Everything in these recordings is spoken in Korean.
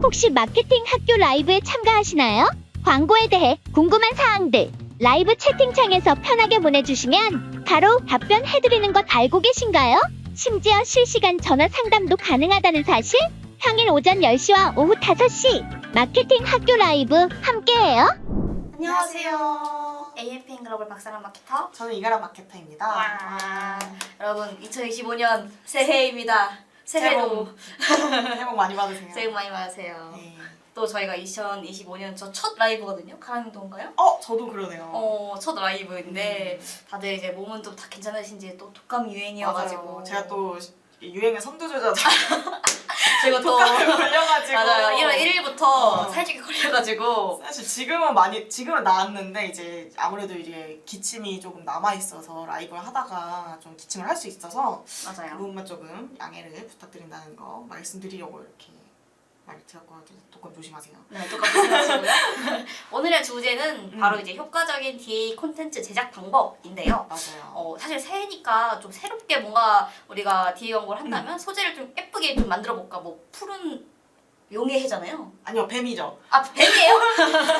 혹시 마케팅 학교 라이브에 참가하시나요? 광고에 대해 궁금한 사항들 라이브 채팅창에서 편하게 보내주시면 바로 답변해드리는 것 알고 계신가요? 심지어 실시간 전화 상담도 가능하다는 사실? 평일 오전 10시와 오후 5시 마케팅 학교 라이브 함께해요. 안녕하세요. AFN 글로벌 박사람 마케터. 저는 이가람 마케터입니다. 와. 여러분 2025년 새해입니다. 새해도 새해 복 많이 받으세요. 새해 복 많이 받으세요. 네. 또 저희가 2025년 저 첫 라이브거든요. 가랑동가요? 저도 그러네요. 첫 라이브인데 다들 이제 몸은 좀 다 괜찮으신지 또 독감 유행이어가지고 맞아요. 제가 또 유행의 선두주자 제가 또 독감에 걸려가지고 맞아요. 1월 1일부터 살짝 걸려가지고 사실 지금은 나았는데 이제 아무래도 이제 기침이 조금 남아 있어서 라이브를 하다가 좀 기침을 할 수 있어서 그 맞아요. 부분만 조금 양해를 부탁드린다는 거 말씀드리려고 이렇게 말을 드렸고 독감 조심하세요. 네, 똑같이 생각하시고요. 오늘의 주제는 바로 이제 효과적인 DA 콘텐츠 제작 방법인데요. 맞아요. 사실 새해니까 좀 새롭게 뭔가 우리가 DA 광고를 한다면 소재를 좀 예쁘게 좀 만들어 볼까. 뭐 푸른 용의 해잖아요. 아니요, 뱀이죠. 아, 뱀이에요?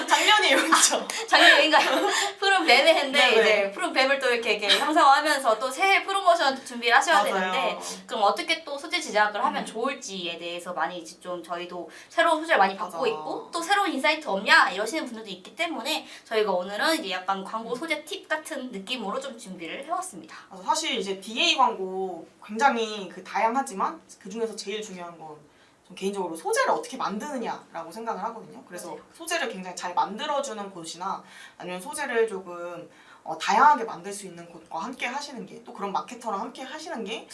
작년이 용이죠. 작년 용인가요? 푸른 뱀의 해인데 네네. 이제 푸른 뱀을 또 이렇게 형상화하면서 또 새해 프로모션 준비를 하셔야 맞아요. 되는데 그럼 어떻게 또 소재 제작을 하면 좋을지에 대해서 많이 이제 좀 저희도 새로운 소재를 많이 받고 맞아. 있고 또 새로운 인사이트 없냐 이러시는 분들도 있기 때문에 저희가 오늘은 이제 약간 광고 소재 팁 같은 느낌으로 좀 준비를 해왔습니다. 사실 이제 DA 광고 굉장히 다양하지만 그 중에서 제일 중요한 건 좀 개인적으로 소재를 어떻게 만드느냐라고 생각을 하거든요. 그래서 맞아요. 소재를 굉장히 잘 만들어주는 곳이나 아니면 소재를 조금 다양하게 만들 수 있는 곳과 함께 하시는 게 또 그런 마케터랑 함께 하시는 게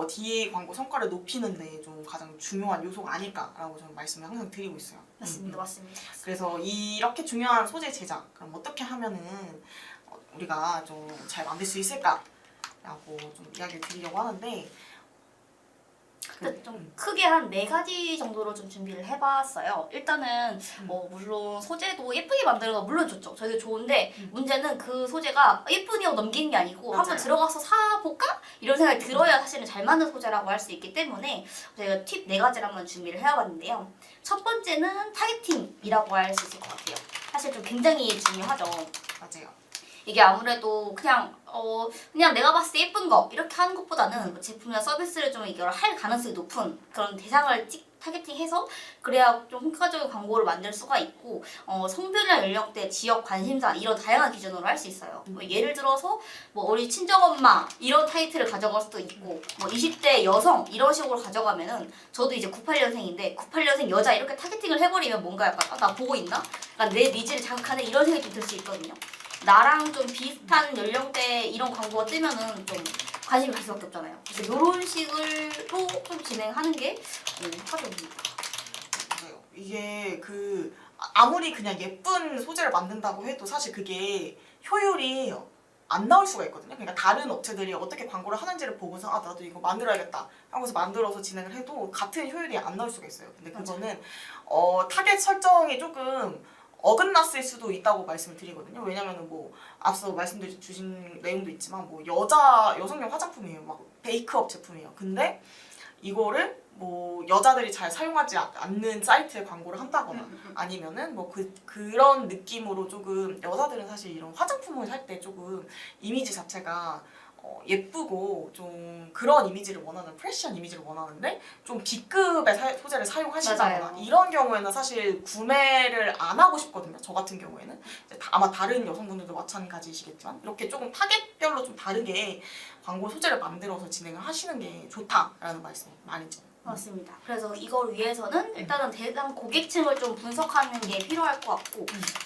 DA 광고 성과를 높이는 데 좀 가장 중요한 요소가 아닐까라고 저는 말씀을 항상 드리고 있어요. 맞습니다. 맞습니다. 그래서 이렇게 중요한 소재 제작 그럼 어떻게 하면은 우리가 좀 잘 만들 수 있을까라고 좀 이야기를 드리려고 하는데 좀 크게 한 4가지 정도로 좀 준비를 해봤어요. 일단은 뭐 물론 소재도 예쁘게 만드는 건 물론 좋죠. 저희도 좋은데 문제는 그 소재가 예쁘니 하고 넘기는 게 아니고 맞아요. 한번 들어가서 사볼까? 이런 생각이 들어야 사실은 잘 만든 소재라고 할 수 있기 때문에 저희가 팁 4가지를 한번 준비를 해와봤는데요. 첫 번째는 타겟팅이라고 할 수 있을 것 같아요. 사실 좀 굉장히 중요하죠. 맞아요. 이게 아무래도 그냥 내가 봤을 때 예쁜 거 이렇게 하는 것보다는 뭐 제품이나 서비스를 좀 이걸 할 가능성이 높은 그런 대상을 타겟팅해서 그래야 좀 효과적인 광고를 만들 수가 있고 성별이나 연령대, 지역 관심사 이런 다양한 기준으로 할 수 있어요. 뭐 예를 들어서 뭐 우리 친정엄마 이런 타이틀을 가져갈 수도 있고 뭐 20대 여성 이런 식으로 가져가면은 저도 이제 98년생인데 98년생 여자 이렇게 타겟팅을 해버리면 뭔가 약간 나 보고 있나? 약간 내 니즈를 자극하는 이런 생각이 좀 들 수 있거든요. 나랑 좀 비슷한 연령대 이런 광고가 뜨면은 좀 관심이 갈 수밖에 없잖아요. 그래서 이런 식으로 좀 진행하는 게 효과적입니다. 맞아요. 이게 아무리 그냥 예쁜 소재를 만든다고 해도 사실 그게 효율이 안 나올 수가 있거든요. 그러니까 다른 업체들이 어떻게 광고를 하는지를 보고서 나도 이거 만들어야겠다 하고서 만들어서 진행을 해도 같은 효율이 안 나올 수가 있어요. 근데 그거는 타겟 설정이 조금 어긋났을 수도 있다고 말씀을 드리거든요. 왜냐면은 뭐 앞서 말씀주신 내용도 있지만 뭐 여성용 화장품이에요. 막 베이크업 제품이에요. 근데 이거를 뭐 여자들이 잘 사용하지 않는 사이트에 광고를 한다거나 아니면은 뭐 그런 느낌으로 조금 여자들은 사실 이런 화장품을 살 때 조금 이미지 자체가 예쁘고 좀 그런 이미지를 원하는 프레시한 이미지를 원하는데 좀 B급의 소재를 사용하신다거나 맞아요. 이런 경우에는 사실 구매를 안 하고 싶거든요. 저 같은 경우에는 이제 아마 다른 여성분들도 마찬가지시겠지만 이렇게 조금 타겟별로 좀 다르게 광고 소재를 만들어서 진행을 하시는 게 좋다라는 말씀 많이죠. 맞습니다. 그래서 이걸 위해서는 일단은 대상 고객층을 좀 분석하는 게 필요할 것 같고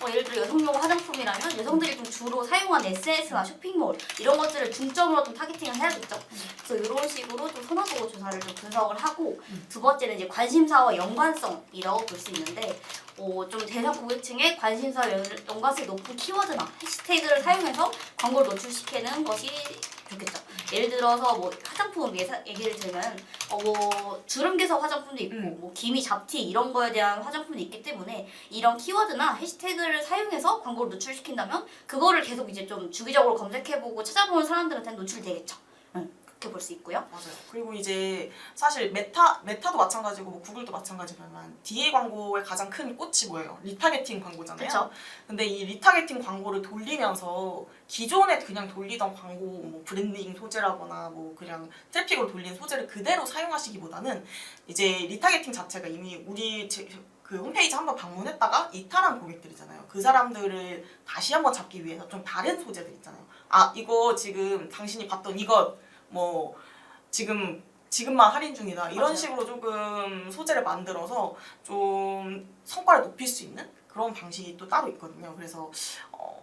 예를 들어 여성용 화장품이라면 여성들이 좀 주로 사용하는 SNS나 쇼핑몰 이런 것들을 중점으로 좀 타겟팅을 해야겠죠. 그래서 이런 식으로 좀 선호도 조사를 좀 분석을 하고 두 번째는 이제 관심사와 연관성이라고 볼 수 있는데 좀 대상 고객층의 관심사와 연관성이 높은 키워드나 해시태그를 사용해서 광고를 노출시키는 것이 좋겠죠. 예를 들어서 뭐 화장품 얘기를 들면 뭐 주름 개선 화장품도 있고 뭐 기미 잡티 이런 거에 대한 화장품도 있기 때문에 이런 키워드나 해시태그를 사용해서 광고를 노출시킨다면 그거를 계속 이제 좀 주기적으로 검색해보고 찾아보는 사람들한테는 노출되겠죠. 그렇게 볼 수 있고요. 맞아요. 그리고 이제 사실 메타도 마찬가지고 뭐 구글도 마찬가지지만 DA 광고의 가장 큰 꽃이 뭐예요? 리타게팅 광고잖아요. 그쵸. 근데 이 리타게팅 광고를 돌리면서 기존에 그냥 돌리던 광고 뭐 브랜딩 소재라거나 뭐 그냥 트래픽으로 돌린 소재를 그대로 사용하시기보다는 이제 리타게팅 자체가 이미 그 홈페이지 한번 방문했다가 이탈한 고객들이잖아요. 그 사람들을 다시 한번 잡기 위해서 좀 다른 소재들 있잖아요. 아 이거 지금 당신이 봤던 이것 뭐 지금만 할인 중이다 이런 맞아요. 식으로 조금 소재를 만들어서 좀 성과를 높일 수 있는 그런 방식이 또 따로 있거든요. 그래서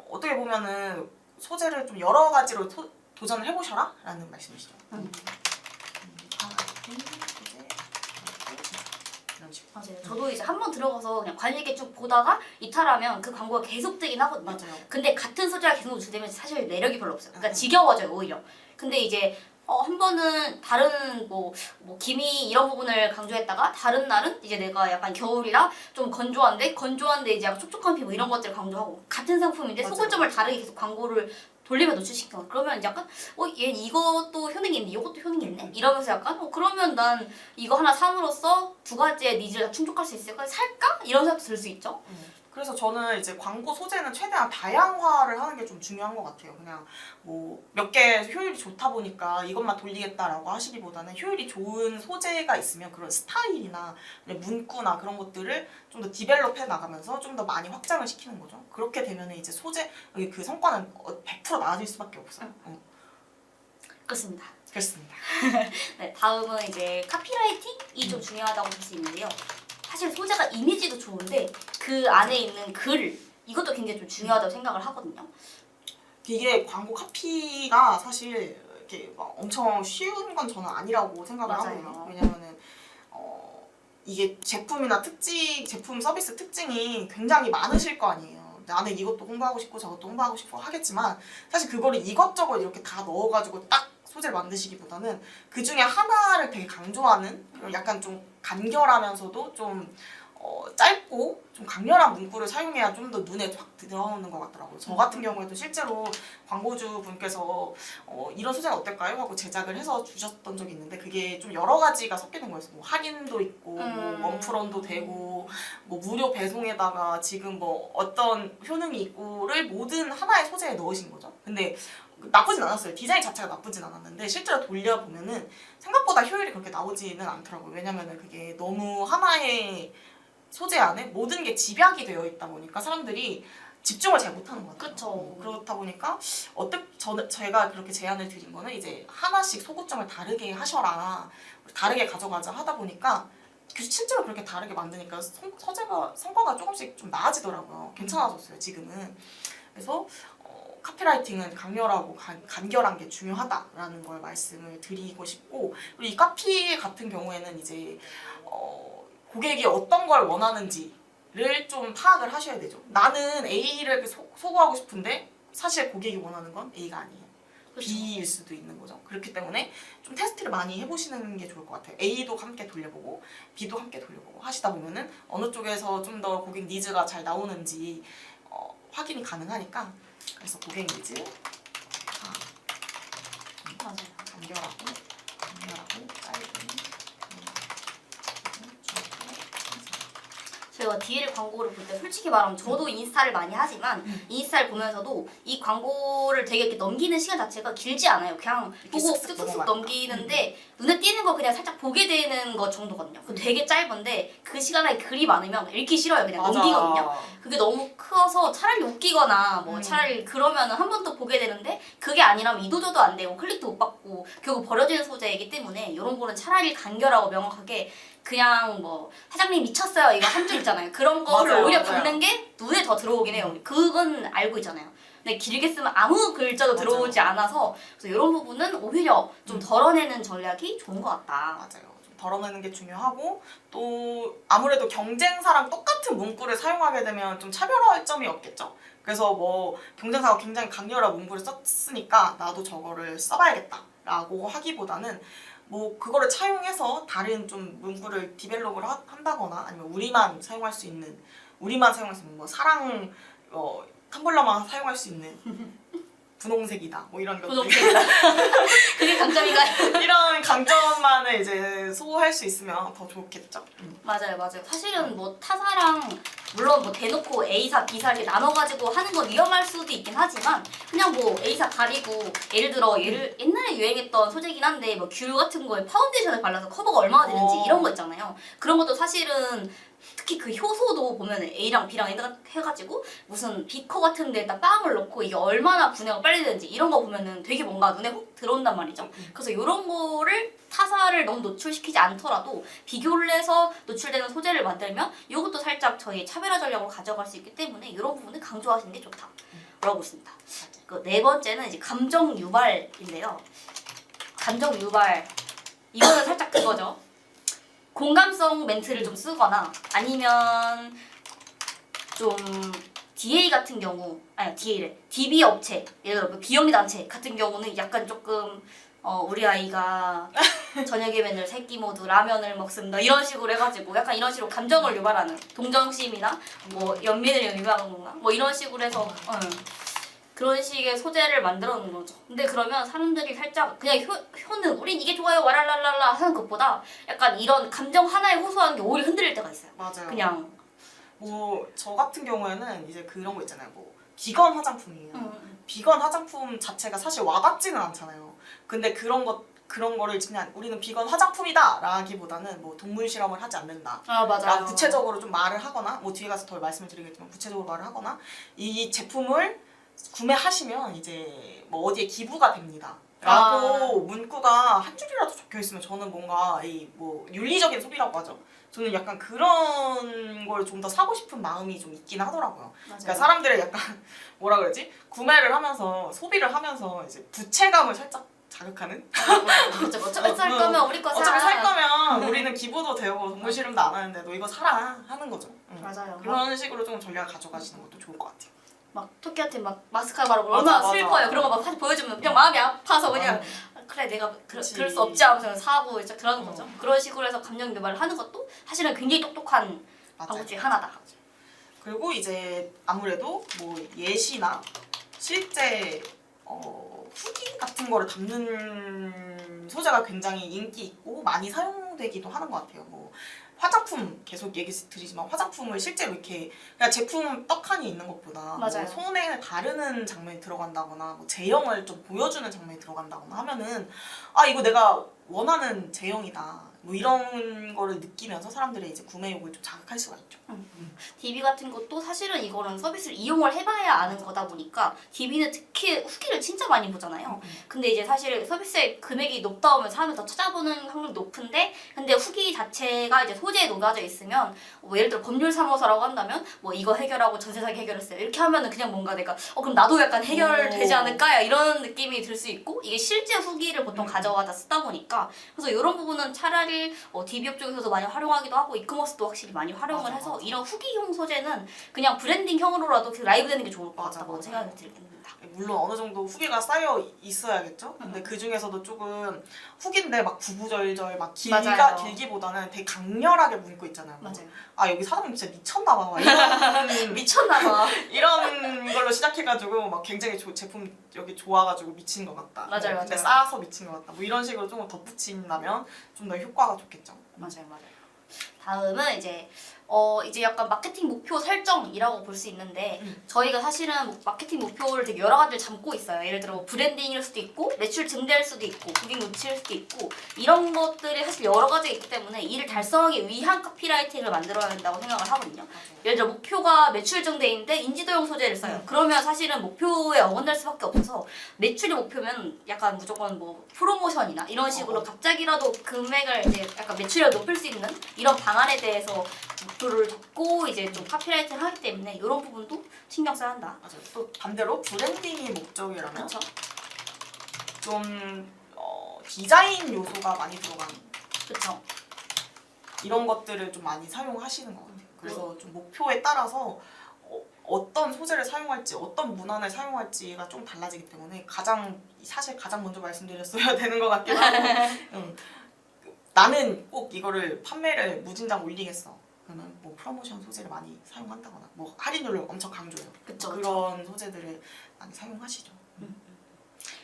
어떻게 보면은 소재를 좀 여러 가지로 도전을 해보셔라 라는 말씀이시죠. 이런 식으로. 맞아요. 저도 이제 한번 들어가서 그냥 관리 있게 쭉 보다가 이탈하면 그 광고가 계속 뜨긴 하거든요. 맞아요. 근데 같은 소재가 계속 노출되면 사실 매력이 별로 없어요. 그러니까 음. 지겨워져요 오히려. 근데 이제 한 번은 다른 뭐 기미 이런 부분을 강조했다가 다른 날은 이제 내가 약간 겨울이라 좀 건조한데 이제 약간 촉촉한 피부 이런 것들을 강조하고 같은 상품인데 맞아요. 소고점을 다르게 계속 광고를 돌리면 노출시켜. 그러면 이제 약간 얘 이것도 효능이 있네, 이것도 효능이 있네 이러면서 약간 그러면 난 이거 하나 삼으로써 두 가지의 니즈를 다 충족할 수 있을까? 살까? 이런 생각도 들 수 있죠. 그래서 저는 이제 광고 소재는 최대한 다양화를 하는 게 좀 중요한 것 같아요. 그냥 뭐 몇 개 효율이 좋다 보니까 이것만 돌리겠다라고 하시기보다는 효율이 좋은 소재가 있으면 그런 스타일이나 문구나 그런 것들을 좀 더 디벨롭해 나가면서 좀 더 많이 확장을 시키는 거죠. 그렇게 되면 이제 소재 그 성과는 100% 나아질 수밖에 없어요. 그렇습니다. 그렇습니다. 네, 다음은 이제 카피라이팅이 좀 중요하다고 볼 수 있는데요. 사실 소재가 이미지도 좋은데 그 안에 있는 글 이것도 굉장히 좀 중요하다고 생각을 하거든요. 이게 광고 카피가 사실 이렇게 막 엄청 쉬운 건 저는 아니라고 생각을 맞아요. 하거든요. 왜냐면은 이게 제품이나 제품 서비스 특징이 굉장히 많으실 거 아니에요. 나는 이것도 홍보하고 싶고 저것도 홍보하고 싶고 하겠지만 사실 그거를 이것저것 이렇게 다 넣어가지고 딱 소재를 만드시기보다는 그 중에 하나를 되게 강조하는 약간 좀 간결하면서도 좀 짧고 좀 강렬한 문구를 사용해야 좀 더 눈에 확 들어오는 것 같더라고요. 저 같은 경우에도 실제로 광고주 분께서 이런 소재는 어떨까요? 하고 제작을 해서 주셨던 적이 있는데 그게 좀 여러 가지가 섞이는 거였어요. 뭐 할인도 있고 뭐 원프런도 되고 뭐 무료 배송에다가 지금 뭐 어떤 효능이 있고를 모든 하나의 소재에 넣으신 거죠. 근데 나쁘진 않았어요. 디자인 자체가 나쁘진 않았는데 실제로 돌려보면은 생각보다 효율이 그렇게 나오지는 않더라고요. 왜냐면은 그게 너무 하나의 소재 안에 모든 게 집약이 되어 있다 보니까 사람들이 집중을 잘 못하는 것 같아요. 그쵸. 그렇다 보니까 제가 그렇게 제안을 드린 거는 이제 하나씩 소구점을 다르게 하셔라, 다르게 가져가자 하다 보니까 실제로 그렇게 다르게 만드니까 성과가 조금씩 좀 나아지더라고요. 괜찮아졌어요 지금은. 그래서 카피라이팅은 강렬하고 간결한 게 중요하다라는 걸 말씀을 드리고 싶고 그리고 이 카피 같은 경우에는 이제 고객이 어떤 걸 원하는지를 좀 파악을 하셔야 되죠. 나는 A를 소구하고 싶은데 사실 고객이 원하는 건 A가 아니에요. 그쵸. B일 수도 있는 거죠. 그렇기 때문에 좀 테스트를 많이 해보시는 게 좋을 것 같아요. A도 함께 돌려보고 B도 함께 돌려보고 하시다 보면은 어느 쪽에서 좀 더 고객 니즈가 잘 나오는지 확인이 가능하니까 그래서 고객 니즈 맞아요. 간결하고 짧은 제가 DL 광고를 볼 때 솔직히 말하면 저도 인스타를 많이 하지만 인스타를 보면서도 이 광고를 되게 이렇게 넘기는 시간 자체가 길지 않아요. 그냥 보고 쓱쓱 쓱쓱 넘기는데 눈에 띄는 거 그냥 살짝 보게 되는 것 정도거든요. 되게 짧은데 그 시간에 글이 많으면 읽기 싫어요. 그냥 넘기거든요. 그게 너무 커서 차라리 웃기거나 뭐 차라리 그러면은 한 번 더 보게 되는데 그게 아니라면 이도저도 안 되고 클릭도 못 받고 결국 버려지는 소재이기 때문에 이런 거는 차라리 간결하고 명확하게 그냥 뭐 사장님 미쳤어요 이거 한 줄 있잖아요. 그런 거를 맞아요, 오히려 맞아요. 받는 게 눈에 더 들어오긴 해요. 그건 알고 있잖아요. 근데 길게 쓰면 아무 글자도 맞아요. 들어오지 않아서 그래서 이런 부분은 오히려 좀 덜어내는 전략이 좋은 것 같다. 맞아요. 좀 덜어내는 게 중요하고 또 아무래도 경쟁사랑 똑같은 문구를 사용하게 되면 좀 차별화할 점이 없겠죠. 그래서 뭐 경쟁사가 굉장히 강렬한 문구를 썼으니까 나도 저거를 써봐야겠다라고 하기보다는 뭐 그거를 차용해서 다른 좀 문구를 디벨롭을 한다거나 아니면 우리만 사용할 수 있는 뭐 사랑 텀블러만 사용할 수 있는 분홍색이다. 뭐 이런 것들. 분홍색이다. 그게 강점인가요? 이런 강점만을 이제 소화할 수 있으면 더 좋겠죠. 맞아요, 맞아요. 사실은 뭐 타사랑 물론 뭐 대놓고 A사, B사 이렇게 나눠가지고 하는 건 위험할 수도 있긴 하지만 그냥 뭐 A사 가리고 예를 들어 옛날에 유행했던 소재긴 한데 뭐 귤 같은 거에 파운데이션을 발라서 커버가 얼마나 되는지 이런 거 있잖아요. 그런 것도 사실은 특히 그 효소도 보면 A랑 B랑 해가지고 무슨 비커 같은 데다 빵을 넣고 이게 얼마나 분해가 빨리 되는지 이런 거 보면은 되게 뭔가 눈에 훅 들어온단 말이죠. 그래서 이런 거를 타사를 너무 노출시키지 않더라도 비교를 해서 노출되는 소재를 만들면 이것도 살짝 저희의 차별화 전략으로 가져갈 수 있기 때문에 이런 부분을 강조하시는 게 좋다. 라고 있습니다. 그 네 번째는 이제 감정 유발인데요. 감정 유발 이거는 살짝 그거죠. 공감성 멘트를 좀 쓰거나 아니면 좀 DA 같은 경우 아니 DA래 DB 업체 예를 들어 비영리 단체 같은 경우는 약간 조금 우리 아이가 저녁에 맨날 새끼 모드 라면을 먹습니다 이런 식으로 해가지고 약간 이런 식으로 감정을 유발하는 동정심이나 뭐 연민을 유발하는 건가 뭐 이런 식으로 해서 그런 식의 소재를 만들어 놓은 거죠. 근데 그러면 사람들이 살짝 그냥 효능, 우린 이게 좋아요, 와랄랄랄라 하는 것보다 약간 이런 감정 하나에 호소하는 게 오히려 흔들릴 때가 있어요. 맞아요. 그냥 뭐 저 같은 경우에는 이제 그런 거 있잖아요. 뭐 비건 화장품이에요. 비건 화장품 자체가 사실 와닿지는 않잖아요. 근데 그런 거를 그냥 우리는 비건 화장품이다라기보다는 뭐 동물 실험을 하지 않는다. 아 맞아요. 구체적으로 좀 말을 하거나 뭐 뒤에 가서 더 말씀을 드리겠지만 구체적으로 말을 하거나 이 제품을 구매하시면 이제 뭐 어디에 기부가 됩니다. 라고 문구가 한 줄이라도 적혀 있으면 저는 뭔가 이 뭐 윤리적인 소비라고 하죠. 저는 약간 그런 걸 좀 더 사고 싶은 마음이 좀 있긴 하더라고요. 맞아요. 그러니까 사람들의 약간 뭐라 그러지? 구매를 하면서 소비를 하면서 이제 부채감을 살짝 자극하는? 그렇죠. 어차피 살 거면 우리 거 사. 어차피 살 거면 우리는 기부도 되고 동물 실험도 안 하는데 너 이거 사라 하는 거죠. 맞아요. 그런 식으로 좀 전략을 가져가시는 것도 좋을 것 같아요. 막 토끼한테 막 마스카라 바르고 맞아, 얼마나 맞아. 슬 거예요. 그런 거 막 사실 보여주면 그냥 마음이 아파서 그냥 그래 내가 그럴 수 없지 하면서 사고 이제 그러는 거죠. 그런 식으로 해서 감정 유발을 하는 것도 사실은 굉장히 똑똑한 방법 중에 하나다. 그리고 이제 아무래도 뭐 예시나 실제 후기 같은 거를 담는 소재가 굉장히 인기 있고 많이 사용되기도 하는 것 같아요. 뭐 화장품 계속 얘기 드리지만 화장품을 실제로 이렇게 그냥 제품 떡하니 있는 것보다 뭐 맞아요. 손에 바르는 장면이 들어간다거나 뭐 제형을 좀 보여주는 장면이 들어간다거나 하면은 아 이거 내가 원하는 제형이다 뭐 이런 거를 느끼면서 사람들의 이제 구매욕을 좀 자극할 수가 있죠. DB 같은 것도 사실은 이거는 서비스를 이용을 해봐야 아는 거다 보니까 DB는 특히 후기를 진짜 많이 보잖아요. 근데 이제 사실 서비스의 금액이 높다 보면 사람을 더 찾아보는 확률이 높은데 근데 후기 자체가 이제 소재에 녹아져 있으면 뭐 예를 들어 법률 사무소라고 한다면 뭐 이거 해결하고 전세 사기 해결했어요. 이렇게 하면은 그냥 뭔가 내가 그럼 나도 약간 해결되지 않을까 이런 느낌이 들 수 있고 이게 실제 후기를 보통 가져와다 쓰다 보니까 그래서 이런 부분은 차라리 DB 업종에서도 많이 활용하기도 하고 이커머스도 확실히 많이 활용을 해서 맞아. 이런 후기용 소재는 그냥 브랜딩형으로라도 라이브 되는 게 좋을 것 맞아, 같다고 맞아. 생각이 들습니다. 물론 어느 정도 후기가 쌓여 있어야겠죠. 근데 그 중에서도 조금 후기인데 막 구구절절 막 맞아요. 길기보다는 되게 강렬하게 문구 있잖아요. 뭐, 맞아요. 아 여기 사장님 진짜 미쳤나봐. 막 이런 미쳤나봐. 이런 걸로 시작해가지고 막 굉장히 제품 여기 좋아가지고 미친 것 같다. 맞아요, 근데 맞아요. 싸서 미친 것 같다. 뭐 이런 식으로 조금 덧붙인다면 좀 더 효과가 좋겠죠. 맞아요. 다음은 이제 약간 마케팅 목표 설정이라고 볼 수 있는데 저희가 사실은 마케팅 목표를 되게 여러 가지를 잡고 있어요. 예를 들어 브랜딩일 수도 있고 매출 증대일 수도 있고 고객 유치일 수도 있고 이런 것들이 사실 여러 가지가 있기 때문에 이를 달성하기 위한 카피라이팅을 만들어야 된다고 생각을 하거든요. 예를 들어 목표가 매출 증대인데 인지도형 소재를 써요. 그러면 사실은 목표에 어긋날 수밖에 없어서 매출이 목표면 약간 무조건 뭐 프로모션이나 이런 식으로 갑자기라도 금액을 이제 약간 매출을 높일 수 있는 이런 방안에 대해서 목표를 잡고 이제 좀 카피라이팅을 하기 때문에 이런 부분도 신경 써야 한다. 맞아요. 또 반대로 브랜딩이 목적이라면 그렇죠. 좀 디자인 요소가 많이 들어간 그렇죠. 이런 것들을 좀 많이 사용하시는 것 같아요. 그래서 좀 목표에 따라서 어떤 소재를 사용할지, 어떤 문안을 사용할지가 좀 달라지기 때문에 사실 가장 먼저 말씀드렸어야 되는 것 같긴 하고 나는 꼭 이거를 판매를 무진장 올리겠어. 그러면 뭐 프로모션 소재를 많이 사용한다거나 뭐 할인율을 엄청 강조해요. 그쵸, 그런 소재들을 많이 사용하시죠.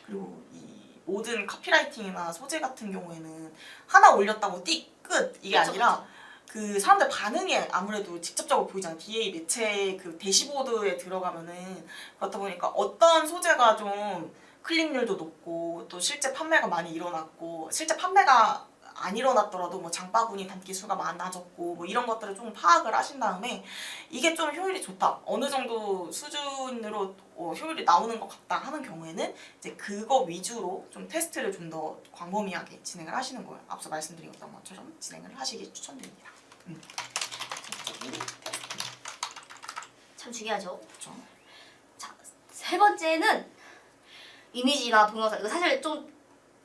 그리고 이 모든 카피라이팅이나 소재 같은 경우에는 하나 올렸다고 띡 끝 이게 그쵸, 아니라 그 사람들 반응이 아무래도 직접적으로 보이잖아. DA 매체 그 대시보드에 들어가면은 그렇다 보니까 어떤 소재가 좀 클릭률도 높고 또 실제 판매가 많이 일어났고 실제 판매가 안 일어났더라도 뭐 장바구니 담기 수가 많아졌고 뭐 이런 것들을 좀 파악을 하신 다음에 이게 좀 효율이 좋다. 어느 정도 수준으로 효율이 나오는 것 같다 하는 경우에는 이제 그거 위주로 좀 테스트를 좀 더 광범위하게 진행을 하시는 거예요. 앞서 말씀드렸던 것처럼 진행을 하시길 추천드립니다. 참 중요하죠. 그렇죠. 자, 세 번째는 이미지나 동영상. 이거 사실 좀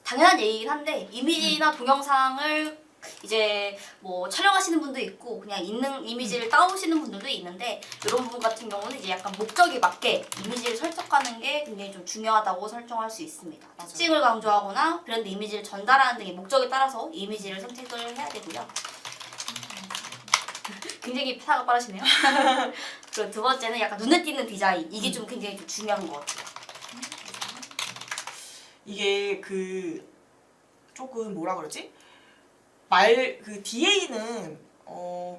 당연한 얘기긴 한데 이미지나 동영상을 이제 뭐 촬영하시는 분도 있고 그냥 있는 이미지를 따오시는 분들도 있는데 이런 부분 같은 경우는 이제 약간 목적에 맞게 이미지를 설정하는 게 굉장히 좀 중요하다고 설정할 수 있습니다. 맞아요. 특징을 강조하거나 브랜드 이미지를 전달하는 등의 목적에 따라서 이미지를 선택을 해야 되고요. 굉장히 사가 빠르시네요. 그리고 두 번째는 약간 눈에 띄는 디자인. 이게 좀 굉장히 좀 중요한 것 같아요. 이게 그 조금 뭐라 그러지? 그 DA는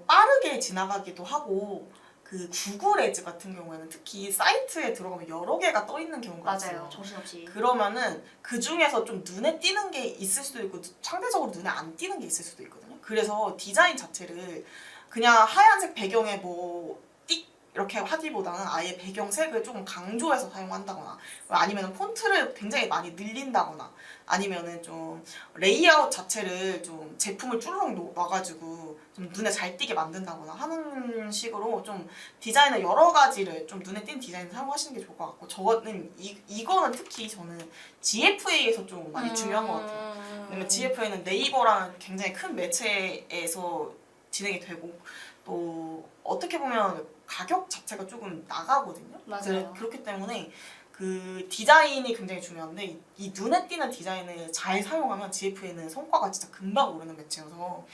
빠르게 지나가기도 하고 그 구글 애즈 같은 경우에는 특히 사이트에 들어가면 여러 개가 떠 있는 경우가 있어요. 맞아요. 정신없이. 그러면은 그 중에서 좀 눈에 띄는 게 있을 수도 있고 상대적으로 눈에 안 띄는 게 있을 수도 있거든요. 그래서 디자인 자체를 그냥 하얀색 배경에 뭐 띡 이렇게 하기보다는 아예 배경색을 조금 강조해서 사용한다거나 아니면 폰트를 굉장히 많이 늘린다거나 아니면은 좀 레이아웃 자체를 좀 제품을 쭈르륵 놔가지고 좀 눈에 잘 띄게 만든다거나 하는 식으로 좀 디자인을 여러 가지를 좀 눈에 띄는 디자인을 사용하시는 게 좋을 것 같고 저는 이거는 특히 저는 GFA에서 좀 많이 중요한 것 같아요. 왜냐면 GFA는 네이버라는 굉장히 큰 매체에서 진행이 되고 또 어떻게 보면 가격 자체가 조금 나가거든요. 맞아요. 그렇기 때문에 그 디자인이 굉장히 중요한데 이 눈에 띄는 디자인을 잘 사용하면 GFA는 성과가 진짜 금방 오르는 매체여서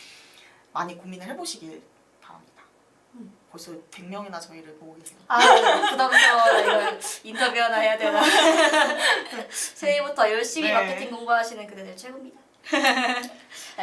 많이 고민을 해보시길 바랍니다. 벌써 100명이나 저희를 보고 계세요. 아, 부담스러워. 이거 인터뷰 하나 해야 되나. 새해부터 열심히 네. 마케팅 공부하시는 그대들 최고입니다.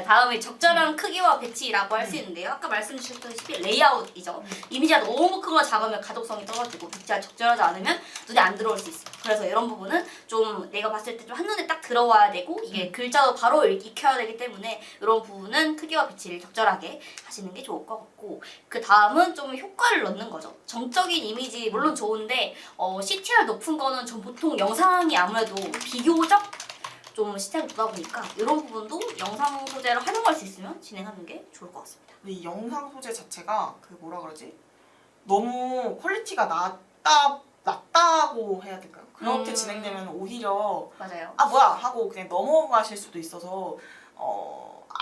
다음에 적절한 크기와 배치라고 할 수 있는데요. 아까 말씀주셨다시피 레이아웃이죠. 이미지가 너무 크거나 작으면 가독성이 떨어지고 배치가 적절하지 않으면 눈에 안 들어올 수 있어요. 그래서 이런 부분은 좀 내가 봤을 때 좀 한눈에 딱 들어와야 되고 이게 글자도 바로 익혀야 되기 때문에 이런 부분은 크기와 배치를 적절하게 하시는 게 좋을 것 같고 그 다음은 좀 효과를 넣는 거죠. 정적인 이미지 물론 좋은데 CTR 높은 거는 좀 보통 영상이 아무래도 비교적 좀 CTR이 높다 보니까 이런 부분도 영상 소재를 활용할 수 있으면 진행하는 게 좋을 것 같습니다. 근데 이 영상 소재 자체가 그 뭐라 그러지? 너무 퀄리티가 낮다고 해야 될까요? 그렇게 진행되면 오히려 맞아요. 아 뭐야 하고 그냥 넘어가실 수도 있어서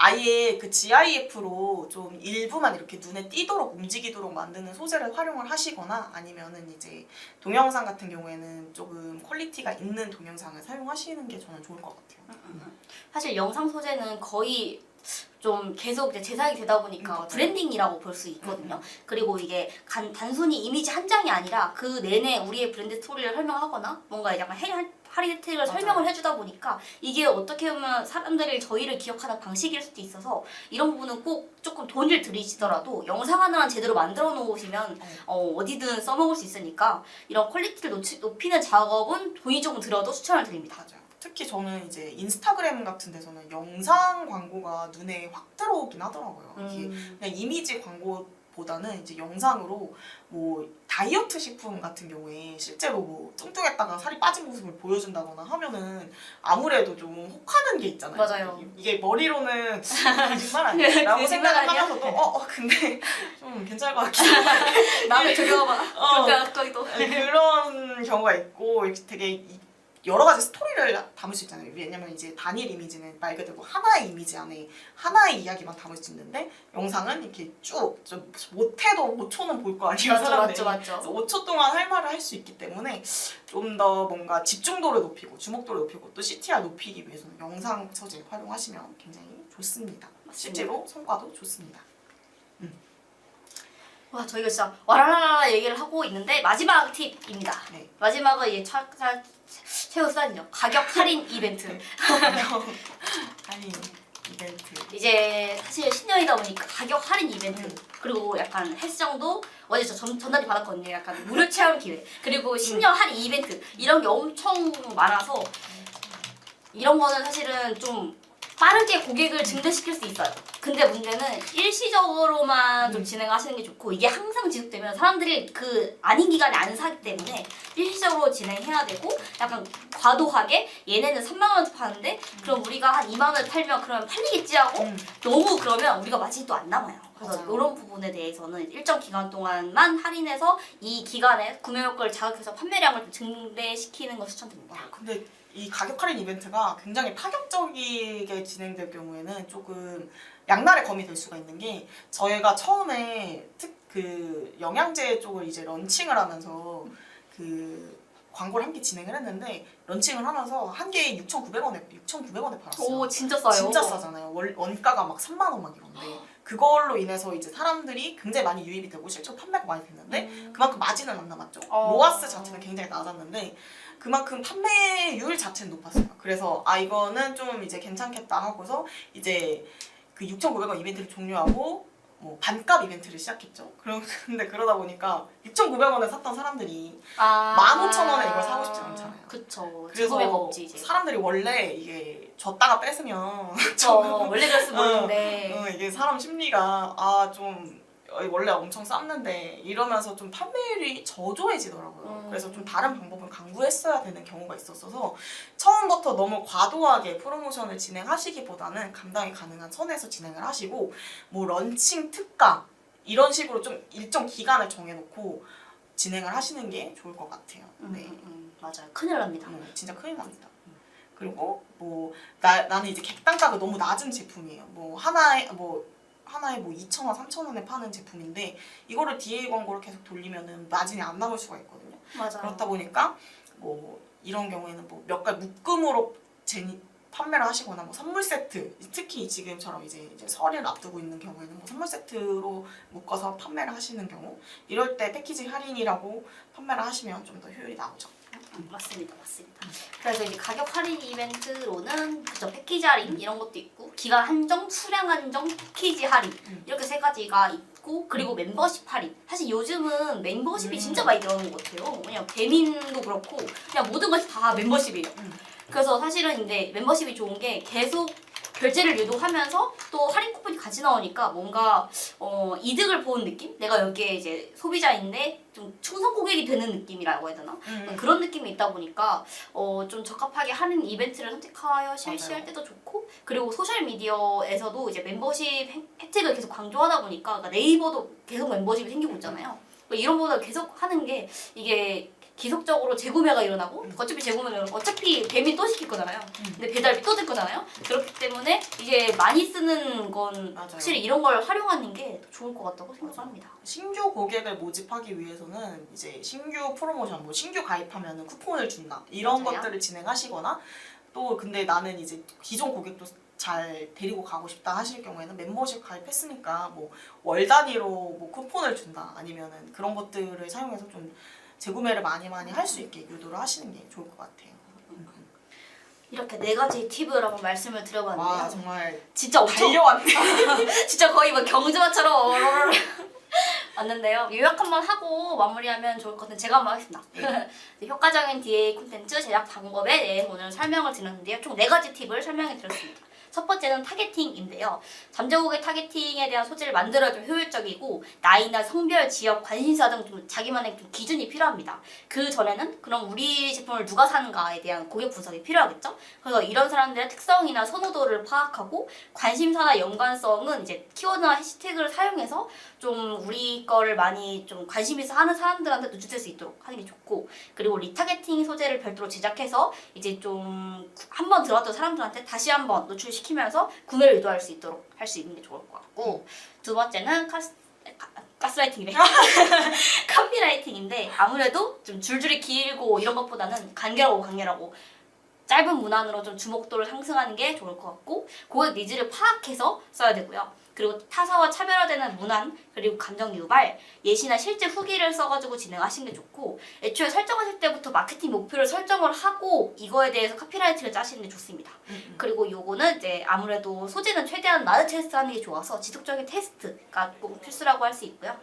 아예 그 GIF로 좀 일부만 이렇게 눈에 띄도록 움직이도록 만드는 소재를 활용을 하시거나 아니면은 이제 동영상 같은 경우에는 조금 퀄리티가 있는 동영상을 사용하시는 게 저는 좋을 것 같아요. 사실 영상 소재는 거의 좀 계속 이제 제작이 되다 보니까 맞아요. 브랜딩이라고 볼 수 있거든요. 그리고 이게 단순히 이미지 한 장이 아니라 그 내내 우리의 브랜드 스토리를 설명하거나 뭔가 약간 하이라이트를 설명을 해주다 보니까 이게 어떻게 보면 사람들이 저희를 기억하는 방식일 수도 있어서 이런 부분은 꼭 조금 돈을 들이시더라도 영상 하나만 제대로 만들어 놓으시면 어디든 써먹을 수 있으니까 이런 퀄리티를 높이는 작업은 돈이 조금 들어도 추천을 드립니다. 맞아요. 특히 저는 이제 인스타그램 같은 데서는 영상 광고가 눈에 확 들어오긴 하더라고요. 이게 그냥 이미지 광고보다는 이제 영상으로 뭐 다이어트 식품 같은 경우에 실제로 뭐 뚱뚱했다가 살이 빠진 모습을 보여준다거나 하면은 아무래도 좀 혹하는 게 있잖아요. 맞아요. 이게 머리로는 거짓말 아니라고 생각을 하면서도 근데 좀 괜찮을 것 같기도 하고 남의 조려봐. 그렇게도 그런 경우가 있고 이렇게 되게 여러 가지 스토리를 담을 수 있잖아요. 왜냐면 이제 단일 이미지는 말 그대로 하나의 이미지 안에 하나의 이야기만 담을 수 있는데 영상은 이렇게 쭉 좀 못해도 5초는 볼 거 아니에요. 사람들이. 맞죠. 5초 동안 할 말을 할 수 있기 때문에 좀 더 뭔가 집중도를 높이고 주목도를 높이고 또 CTR 높이기 위해서는 영상 소재 활용하시면 굉장히 좋습니다. 실제로 성과도 좋습니다. 와 저희가 진짜 와라라라 얘기를 하고 있는데 마지막 팁입니다. 네. 마지막은 이제 최후 수단이죠. 가격 할인 이벤트. 아니 이벤트. 이제 사실 신년이다 보니까 가격 할인 이벤트 그리고 약간 헬스장도 어제 저 전달이 받았거든요. 약간 무료 체험 기회 그리고 신년 할인 이벤트 이런 게 엄청 많아서 이런 거는 사실은 좀 빠르게 고객을 증대시킬 수 있어요. 근데 문제는 일시적으로만 좀 진행하시는 게 좋고 이게 항상 지속되면 사람들이 그 아닌 기간에 안 사기 때문에 일시적으로 진행해야 되고 약간 과도하게 얘네는 3만 원에 파는데 그럼 우리가 한 2만 원에 팔면 그러면 팔리겠지 하고 너무 그러면 우리가 마진이 또 안 남아요. 그래서 맞아요. 이런 부분에 대해서는 일정 기간 동안만 할인해서 이 기간에 구매 효과를 자극해서 판매량을 좀 증대시키는 걸 추천드립니다. 근데 이 가격 할인 이벤트가 굉장히 파격적이게 진행될 경우에는 조금 양날의 검이 될 수가 있는 게 저희가 처음에 그 영양제 쪽을 이제 런칭을 하면서 그 광고를 함께 진행을 했는데 런칭을 하면서 한 개에 6,900원에 팔았어요. 오 진짜 싸요. 진짜 싸잖아요. 원가가 막 3만 원 막 이런데 그걸로 인해서 이제 사람들이 굉장히 많이 유입이 되고 실제로 판매가 많이 됐는데 그만큼 마진은 안 남았죠. 로아스 자체는 굉장히 낮았는데 그만큼 판매율 자체는 높았어요. 그래서 아 이거는 좀 이제 괜찮겠다 하고서 이제 그 6,900원 이벤트를 종료하고 뭐 반값 이벤트를 시작했죠. 근데 그러다 보니까 6,900원에 샀던 사람들이 15,000원에 이걸 사고 싶지 않잖아요. 그쵸. 그래서 재구매가 없지 이제. 사람들이 원래 이게 줬다가 뺏으면 그쵸. 원래 그랬으면 모르는데. 이게 사람 심리가 아 좀 원래 엄청 쌌는데 이러면서 좀 판매율이 저조해지더라고요. 그래서 좀 다른 방법을 강구했어야 되는 경우가 있었어서 처음부터 너무 과도하게 프로모션을 진행하시기보다는 감당이 가능한 선에서 진행을 하시고 뭐 런칭 특가 이런 식으로 좀 일정 기간을 정해놓고 진행을 하시는 게 좋을 것 같아요. 네. 맞아요. 큰일 납니다. 진짜 큰일 납니다. 그리고 뭐 나는 이제 객단가가 너무 낮은 제품이에요. 뭐 하나에 뭐 2,000원, 3,000원에 파는 제품인데 이거를 DA 광고를 계속 돌리면은 마진이 안 남을 수가 있거든요. 맞아요. 그렇다 보니까 뭐 이런 경우에는 뭐 몇 가지 묶음으로 판매를 하시거나 뭐 선물 세트 특히 지금처럼 이제 설을 앞두고 있는 경우에는 뭐 선물 세트로 묶어서 판매를 하시는 경우 이럴 때 패키지 할인이라고 판매를 하시면 좀 더 효율이 나오죠. 맞습니다. 그래서 이제 가격 할인 이벤트로는 그저 패키지 할인 이런 것도 있고 기간 한정, 수량 한정, 패키지 할인 이렇게 세 가지가 있고 그리고 멤버십 할인. 사실 요즘은 멤버십이 진짜 많이 들어오는 것 같아요. 그냥 배민도 그렇고 그냥 모든 것이 다 멤버십이에요. 그래서 사실은 이제 멤버십이 좋은 게 계속 결제를 유도하면서 또 할인 쿠폰이 같이 나오니까 뭔가 이득을 보는 느낌? 내가 여기에 이제 소비자인데 좀 충성 고객이 되는 느낌이라고 해야 되나? 그런 느낌이 있다 보니까 좀 적합하게 할인 이벤트를 선택하여 실시할 때도 좋고 그리고 소셜미디어에서도 이제 멤버십 혜택을 계속 강조하다 보니까 그러니까 네이버도 계속 멤버십이 생기고 있잖아요. 이런 거를 계속 하는 게 이게 지속적으로 재구매가 일어나고 어차피 재구매가 일어나고 어차피 배민 또 시킬 거잖아요. 근데 배달비 또 될 거잖아요. 그렇기 때문에 이제 많이 쓰는 건 맞아요. 확실히 이런 걸 활용하는 게 더 좋을 것 같다고 생각합니다. 신규 고객을 모집하기 위해서는 이제 신규 프로모션, 뭐 신규 가입하면은 쿠폰을 준다 이런 맞아요. 것들을 진행하시거나 또 근데 나는 이제 기존 고객도 잘 데리고 가고 싶다 하실 경우에는 멤버십 가입했으니까 뭐 월 단위로 뭐 쿠폰을 준다 아니면은 그런 것들을 사용해서 좀 재구매를 많이 할 수 있게 유도를 하시는 게 좋을 것 같아요. 이렇게 네 가지 팁을 한번 말씀을 드려봤는데요. 와 정말 진짜 엄청 달려왔네. 진짜 거의 뭐 경주마처럼 왔는데요. 요약 한번 하고 마무리하면 좋을 것 같은데 제가 한번 하겠습니다. 효과적인 DA 콘텐츠 제작 방법에 대해 오늘 설명을 드렸는데요. 총 4가지 팁을 설명해 드렸습니다. 첫 번째는 타겟팅인데요. 잠재고객 타겟팅에 대한 소재를 만들어야 좀 효율적이고 나이나 성별, 지역, 관심사 등 좀 자기만의 좀 기준이 필요합니다. 그 전에는 그럼 우리 제품을 누가 사는가에 대한 고객 분석이 필요하겠죠. 그래서 이런 사람들의 특성이나 선호도를 파악하고 관심사나 연관성은 이제 키워드나 해시태그를 사용해서 좀 우리 거를 많이 좀 관심 있어 하는 사람들한테 노출될 수 있도록 하는 게 좋고 그리고 리타겟팅 소재를 별도로 제작해서 이제 좀 한번 들어왔던 사람들한테 다시 한번 노출시키면서 구매를 유도할 수 있도록 할 수 있는 게 좋을 것 같고 두 번째는 가스라이팅이래. 카피라이팅인데 아무래도 좀 줄줄이 길고 이런 것보다는 간결하고 짧은 문안으로 좀 주목도를 상승하는 게 좋을 것 같고 고객 니즈를 파악해서 써야 되고요. 그리고 타사와 차별화되는 문안, 그리고 감정 유발, 예시나 실제 후기를 써가지고 진행하시는 게 좋고, 애초에 설정하실 때부터 마케팅 목표를 설정을 하고 이거에 대해서 카피라이트를 짜시는 게 좋습니다. 그리고 요거는 이제 아무래도 소재는 최대한 마드 테스트하는 게 좋아서 지속적인 테스트가 꼭 필수라고 할 수 있고요.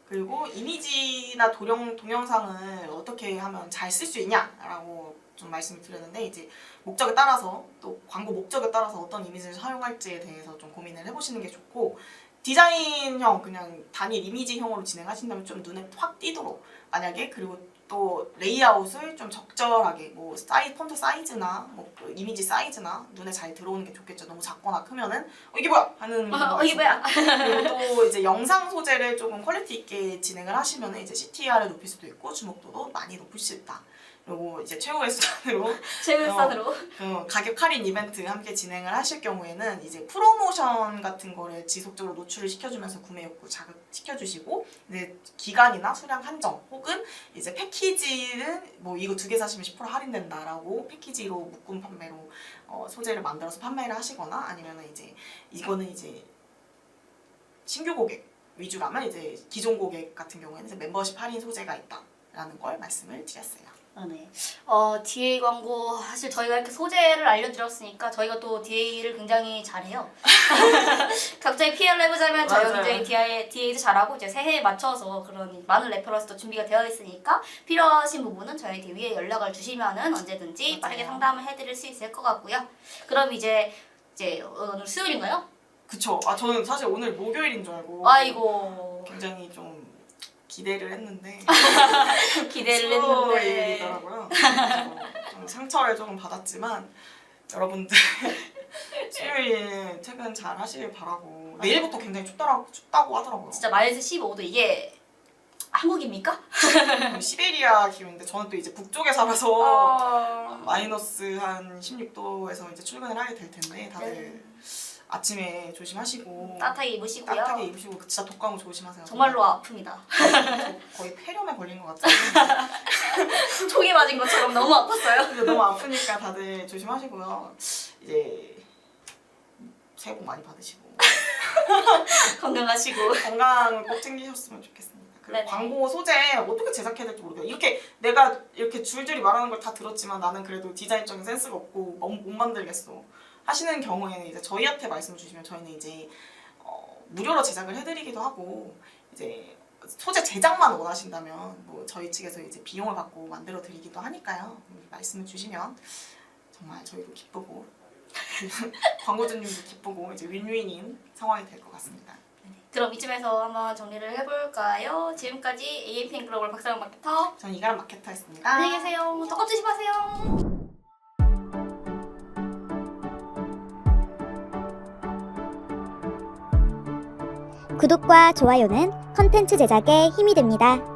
그리고 이미지나 동영상을 어떻게 하면 잘 쓸 수 있냐라고 좀 말씀을 드렸는데, 이제 목적에 따라서 또 광고 목적에 따라서 어떤 이미지를 사용할지에 대해서 좀 고민을 해보시는 게 좋고, 디자인형 그냥 단일 이미지형으로 진행하신다면 좀 눈에 확 띄도록, 만약에 그리고 또 레이아웃을 좀 적절하게 뭐 폰트 사이즈나 뭐 이미지 사이즈나 눈에 잘 들어오는 게 좋겠죠. 너무 작거나 크면은 이게 뭐야 하는 경우가 이게 뭐야? 그리고 또 이제 영상 소재를 조금 퀄리티 있게 진행을 하시면은 이제 CTR을 높일 수도 있고 주목도도 많이 높일 수 있다. 그리고 이제 최고의 수단으로 최근산으로 가격 할인 이벤트 함께 진행을 하실 경우에는 이제 프로모션 같은 거를 지속적으로 노출을 시켜주면서 구매 욕구 자극시켜주시고, 이제 기간이나 수량 한정 혹은 이제 패키지는 뭐 이거 2개 사시면 10% 할인된다라고 패키지로 묶음 판매로 소재를 만들어서 판매를 하시거나, 아니면은 이제 이거는 이제 신규 고객 위주라면 이제 기존 고객 같은 경우에는 이제 멤버십 할인 소재가 있다라는 걸 말씀을 드렸어요. 네. DA 광고 사실 저희가 이렇게 소재를 알려드렸으니까 저희가 또 DA를 굉장히 잘해요. 각자의 PR을 해보자면 저희가 맞아요. 굉장히 DA도 잘하고 이제 새해에 맞춰서 그런 많은 레퍼런스도 준비가 되어 있으니까 필요하신 부분은 저희한테 위에 연락을 주시면은 언제든지 맞아요. 빠르게 상담을 해드릴 수 있을 것 같고요. 그럼 이제 오늘 수요일인가요? 그쵸. 저는 사실 오늘 목요일인 줄 알고 아이고 굉장히 좀 기대를 했는데 기대를 했는데 수요일이더라고요. 좀 상처를 조금 받았지만 여러분들 수요일 퇴근 잘 하시길 바라고, 내일부터 굉장히 춥다고 하더라고요. 진짜 마이너스 15도 이게 한국입니까? 시베리아 기온인데 저는 또 이제 북쪽에 살아서 마이너스 한 16도에서 이제 출근을 하게 될 텐데, 다들 아침에 조심하시고 따뜻하게 입으시고요. 따뜻하게 입으시고 진짜 독감은 조심하세요. 정말로 아픕니다. 거의 폐렴에 걸린 것 같아요. 총에 맞은 것처럼 너무 아팠어요. 근데 너무 아프니까 다들 조심하시고요. 이제 새해 복 많이 받으시고 건강하시고. 건강 꼭 챙기셨으면 좋겠습니다. 그리고 네네. 광고 소재 어떻게 제작해야 될지 모르겠어요. 이렇게 내가 이렇게 줄줄이 말하는 걸 다 들었지만 나는 그래도 디자인적인 센스가 없고 못 만들겠어 하시는 경우에는 이제 저희한테 말씀을 주시면 저희는 이제 무료로 제작을 해드리기도 하고, 이제 소재 제작만 원하신다면 뭐 저희 측에서 이제 비용을 받고 만들어 드리기도 하니까요. 말씀을 주시면 정말 저희도 기쁘고 광고주님도 기쁘고 이제 윈윈인 상황이 될 것 같습니다. 그럼 이쯤에서 한번 정리를 해볼까요? 지금까지 AMPN 글로벌 박사랑 마케터 저는 이가람 마케터였습니다. 안녕히 계세요. 떡밥 조심하세요. 구독과 좋아요는 컨텐츠 제작에 힘이 됩니다.